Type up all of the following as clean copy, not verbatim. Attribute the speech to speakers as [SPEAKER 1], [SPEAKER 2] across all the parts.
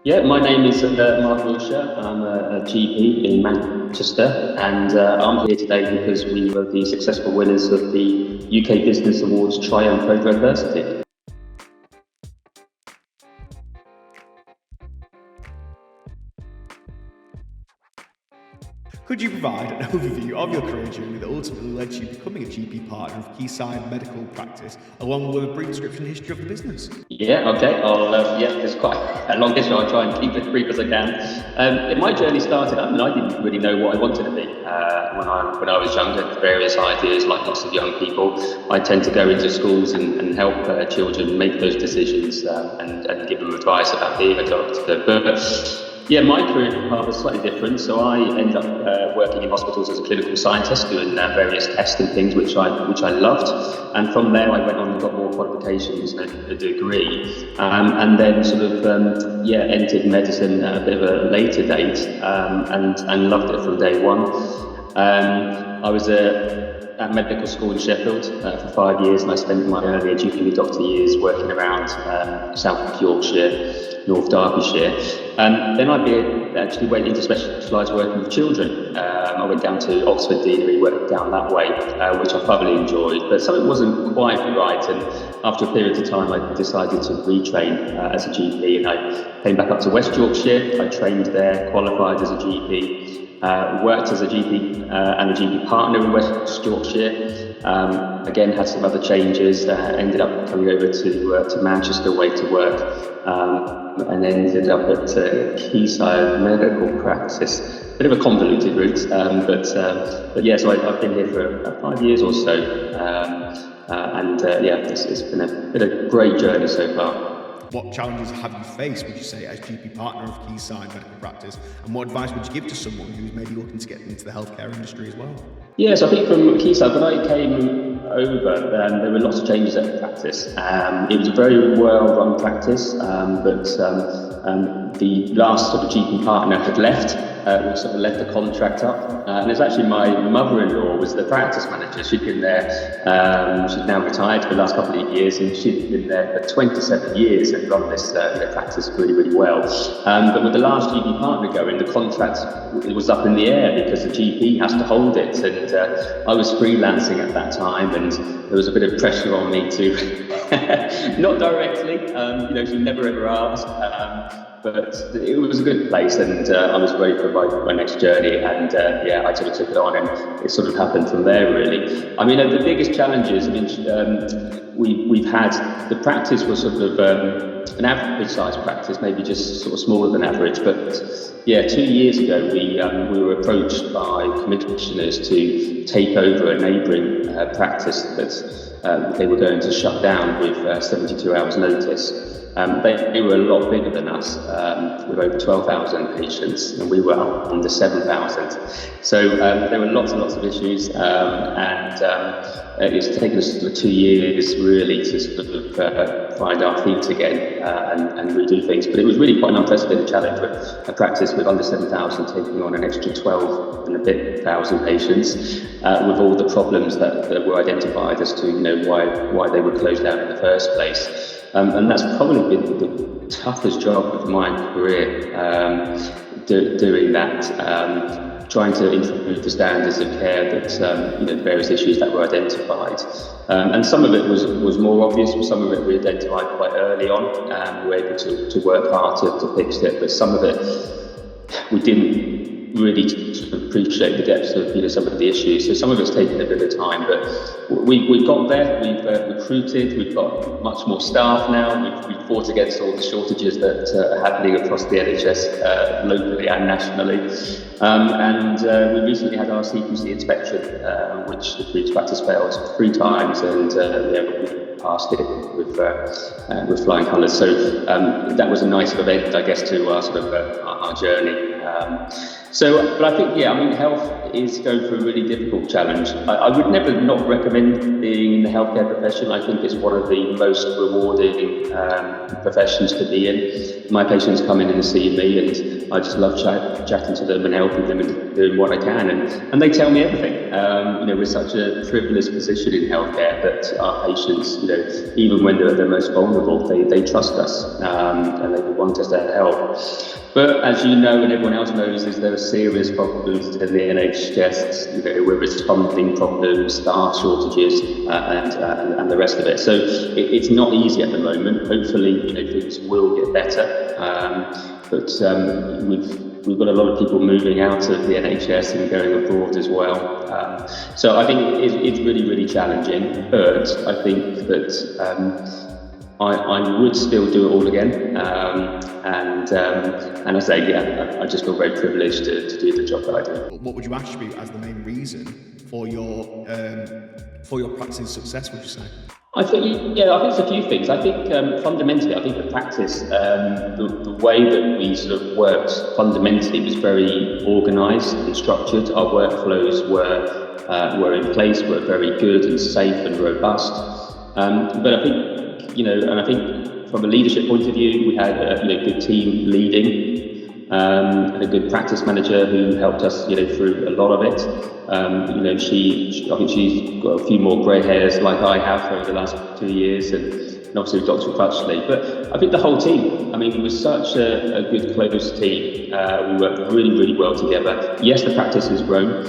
[SPEAKER 1] Yeah, my name is Mark Wilshere. I'm a GP in Manchester, and I'm here today because we were the successful winners of the UK Business Awards Triumph over Adversity.
[SPEAKER 2] Could you provide an overview of your career journey that ultimately led to you becoming a GP partner of Quayside Medical Practice, along with a brief description history of the business?
[SPEAKER 1] Yeah, okay. There's quite a long history. I'll try and keep it brief as I can. My journey started, I didn't really know what I wanted to be when I was younger. Various ideas, like lots of young people. I tend to go into schools and help children make those decisions and give them advice about being a doctor. But yeah, my career path was slightly different. So I ended up working in hospitals as a clinical scientist, doing various testing things, which I loved. And from there, I went on and got more qualifications, a degree, and then entered medicine at a bit of a later date, and loved it from day one. I was at medical school in Sheffield for 5 years, and I spent my earlier GP doctor years working around South Yorkshire, North Derbyshire. And then I actually went into specialised working with children. I went down to Oxford Deanery, worked down that way, which I thoroughly enjoyed. But something wasn't quite right, and after a period of time, I decided to retrain as a GP, and I came back up to West Yorkshire. I trained there, qualified as a GP, worked as a GP and a GP partner in West Yorkshire. Again, had some other changes, ended up coming over to Manchester way to work, and ended up at Quayside Medical Practice. Bit of a convoluted route, but yeah, so I've been here for about 5 years or so, it's been a great journey so far.
[SPEAKER 2] What challenges have you faced, would you say, as GP partner of Quayside Medical Practice? And what advice would you give to someone who's maybe looking to get into the healthcare industry as well?
[SPEAKER 1] Yes, I think from Quayside, when I came over, there were lots of changes at the practice. It was a very well-run practice, but the last sort of GP partner had left. We sort of left the contract up, and it's actually my mother-in-law was the practice manager. She'd been there, she's now retired for the last couple of years, and she'd been there for 27 years and run this practice really, really well. But with the last GP partner going, the contract it was up in the air because the GP has to hold it, and I was freelancing at that time, and there was a bit of pressure on me to, not directly, she never ever asked, but it was a good place, and I was ready for my next journey, and I sort of took it on, and it sort of happened from there, really. I mean, the biggest challenges, we've had, the practice was sort of an average size practice, maybe just sort of smaller than average, but yeah, 2 years ago we were approached by commissioners to take over a neighbouring practice that they were going to shut down with 72 hours notice. They were a lot bigger than us, with over 12,000 patients, and we were up under 7,000. So there were lots and lots of issues, and it's taken us 2 years really to sort of find our feet again and redo things. But it was really quite an unprecedented challenge with a practice with under 7,000 taking on an extra 12 and a bit thousand patients, with all the problems that were identified as to why they were closed down in the first place. And that's probably been the toughest job of my career, doing that, trying to improve the standards of care that, various issues that were identified. And some of it was more obvious, some of it we identified quite early on, and we were able to work hard to fix it, but some of it we didn't really sort of appreciate the depths of some of the issues. So some of it's taken a bit of time, but we've got there. We've recruited. We've got much more staff now. We've fought against all the shortages that are happening across the NHS, locally and nationally. We recently had our CQC inspection, which the previous practice failed 3 times, and we passed it with flying colours. So that was a nice event, I guess, to our sort of our journey. But I think, health is going through a really difficult challenge. I would never not recommend being in the healthcare profession. I think it's one of the most rewarding professions to be in. My patients come in and see me, and I just love chatting to them and helping them and doing what I can. And they tell me everything. We're such a privileged position in healthcare that our patients, even when they're at their most vulnerable, they trust us and they want us to help. But as you know, and everyone else knows, there are serious problems in the NHS, whether it's funding problems, staff shortages, and the rest of it. So it's not easy at the moment. Hopefully, things will get better. But we've got a lot of people moving out of the NHS and going abroad as well. So I think it's really, really challenging. But I think that I would still do it all again. And I say, I just feel very privileged to do the job that I do.
[SPEAKER 2] What would you attribute as the main reason for your practice's success, would you say?
[SPEAKER 1] I think it's a few things. I think fundamentally, I think the practice, the way that we sort of worked fundamentally was very organised and structured. Our workflows were in place, were very good and safe and robust. But I think, and I think from a leadership point of view, we had a good team leading, and a good practice manager who helped us, through a lot of it. I think she's got a few more grey hairs like I have over the last 2 years, and obviously Dr. Crutchley. But I think the whole team, it was such a good, close team. We worked really, really well together. Yes, the practice has grown.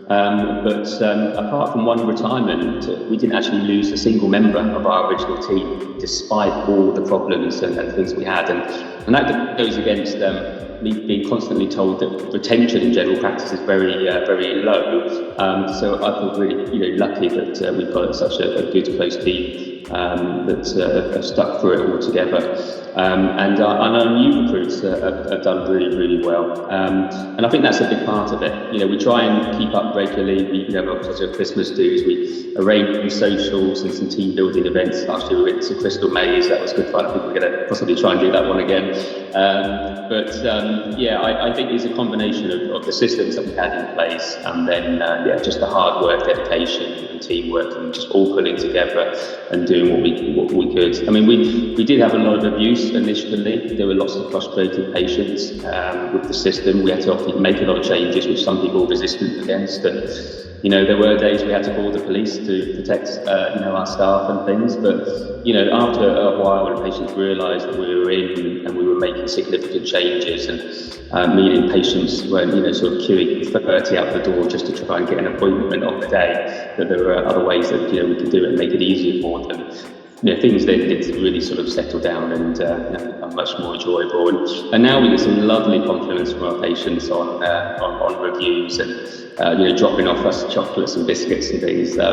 [SPEAKER 1] But apart from one retirement, we didn't actually lose a single member of our original team, despite all the problems and things we had. And that goes against me being constantly told that retention in general practice is very, very low. So I feel really, lucky that we've got such a good, close team that have stuck through it all together. And our new recruits have done really, really well. And I think that's a big part of it. We try and keep up regularly. We have such a Christmas dues. We arrange socials and some team building events. Last year we went to Crystal Maze. That was good fun. I think we're going to possibly try and do that one again. I think it's a combination of the systems that we had in place, and then just the hard work, dedication, and teamwork, and just all pulling together and doing what we could. We did have a lot of abuse initially. There were lots of frustrated patients with the system. We had to often make a lot of changes, which some people were resistant against. And there were days we had to call the police to protect our staff and things. But after a while, when patients realised that we were in and we were making significant changes, and meaning patients weren't sort of queuing 30 out the door just to try and get an appointment on the day, that there were other ways that we could do it and make it easier for them. Things then did really sort of settle down and become much more enjoyable. And now we get some lovely compliments from our patients on reviews and dropping off us chocolates and biscuits and things. So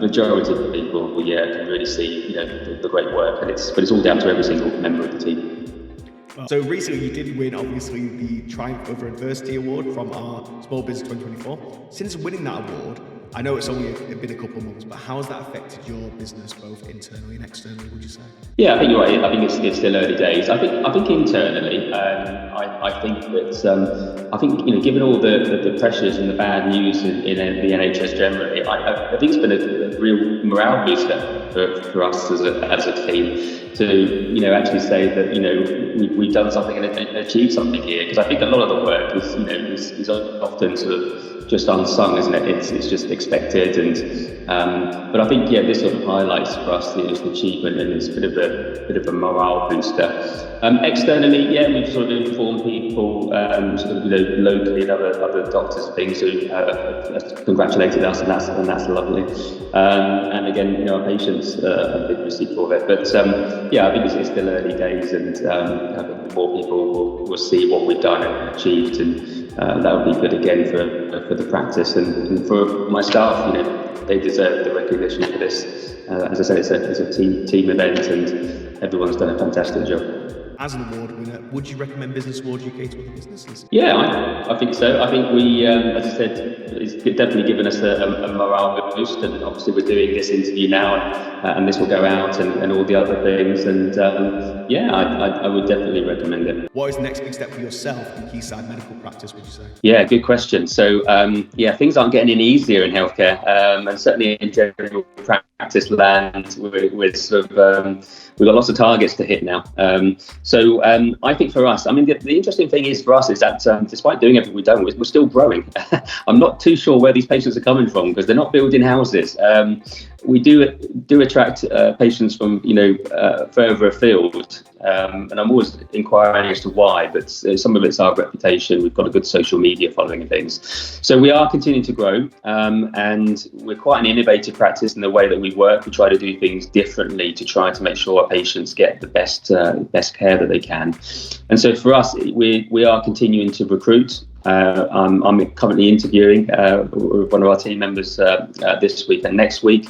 [SPEAKER 1] majority of the people can really see the great work, but it's all down to every single member of the team.
[SPEAKER 2] So recently you did win, obviously, the Triumph Over Adversity Award from our Small Business 2024. Since winning that award, I know it's only been a couple of months, but how has that affected your business, both internally and externally, would you say?
[SPEAKER 1] Yeah, I think you're right. I think it's still early days. I think internally, I think that given all the pressures and the bad news in the NHS generally, I think it's been a real morale booster for us as a team to actually say that we've done something and achieved something here. Because I think a lot of the work is often sort of just unsung, isn't it? It's just expected, but I think this sort of highlights for us the achievement, and it's a bit of a morale booster. Externally, we've sort of informed people locally and other doctors and things who have congratulated us, and that's lovely. And again, our patients have been receiving of it. But I think it's still early days, and I think more people will see what we've done and achieved, and that would be good again for the practice and for my staff. They deserve the recognition for this. As I said, it's a team event, and everyone's done a fantastic job.
[SPEAKER 2] as an award winner, would you recommend Business Awards UK to other businesses?
[SPEAKER 1] Yeah, I think so. I think we, as I said, it's definitely given us a morale boost, and obviously we're doing this interview now, and this will go out, and all the other things, and I would definitely recommend it.
[SPEAKER 2] What is the next big step for yourself in Quayside Medical Practice, would you say?
[SPEAKER 1] Yeah, good question. So, things aren't getting any easier in healthcare, and certainly in general practice land, we're sort of, we've got lots of targets to hit now. I think for us, I mean, the interesting thing is for us is that despite doing everything we've done, we're still growing. I'm not too sure where these patients are coming from because they're not building houses. We do attract patients from further afield, and I'm always inquiring as to why. But some of it's our reputation. We've got a good social media following and things. So we are continuing to grow, and we're quite an innovative practice in the way that we work. We try to do things differently to try to make sure our patients get the best care that they can. And so for us, we are continuing to recruit. I'm currently interviewing one of our team members this week and next week.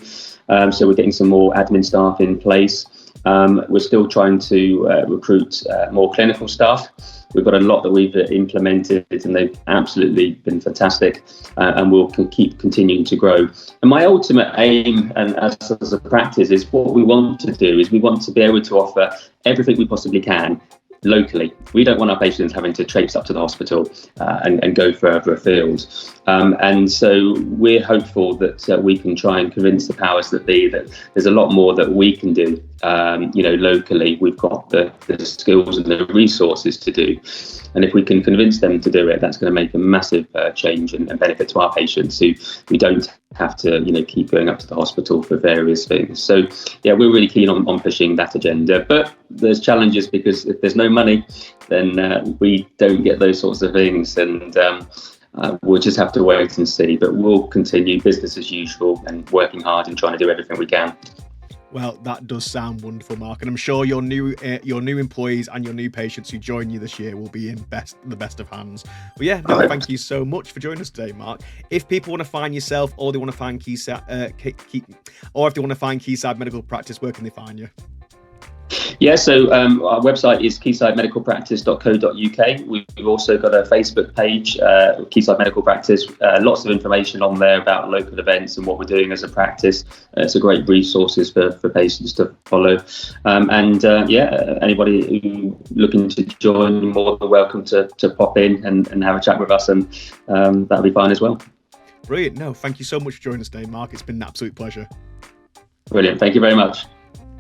[SPEAKER 1] So we're getting some more admin staff in place. We're still trying to recruit more clinical staff. We've got a lot that we've implemented and they've absolutely been fantastic, and we'll keep continuing to grow. And my ultimate aim, and as a practice, is what we want to do is we want to be able to offer everything we possibly can locally. We don't want our patients having to traipse up to the hospital and go further afield. And so we're hopeful that we can try and convince the powers that be that there's a lot more that we can do. Locally, we've got the skills and the resources to do. And if we can convince them to do it, that's going to make a massive change and benefit to our patients who we don't have to, keep going up to the hospital for various things. So, yeah, we're really keen on pushing that agenda. But there's challenges because if there's no money, then we don't get those sorts of things. And we'll just have to wait and see. But we'll continue business as usual and working hard and trying to do everything we can.
[SPEAKER 2] Well, that does sound wonderful, Mark, and I'm sure your new employees and your new patients who join you this year will be in the best of hands. But yeah, thank you so much for joining us today, Mark. If people want to find yourself, or they want to find Quayside Medical Practice, where can they find you?
[SPEAKER 1] Yeah, so our website is quaysidemedicalpractice.co.uk. We've also got a Facebook page, Quayside Medical Practice. Lots of information on there about local events and what we're doing as a practice. It's a great resources for patients to follow. Anybody who looking to join, more than welcome to pop in and have a chat with us, and that'll be fine as well.
[SPEAKER 2] Brilliant. No, thank you so much for joining us today, Mark. It's been an absolute pleasure.
[SPEAKER 1] Brilliant. Thank you very much.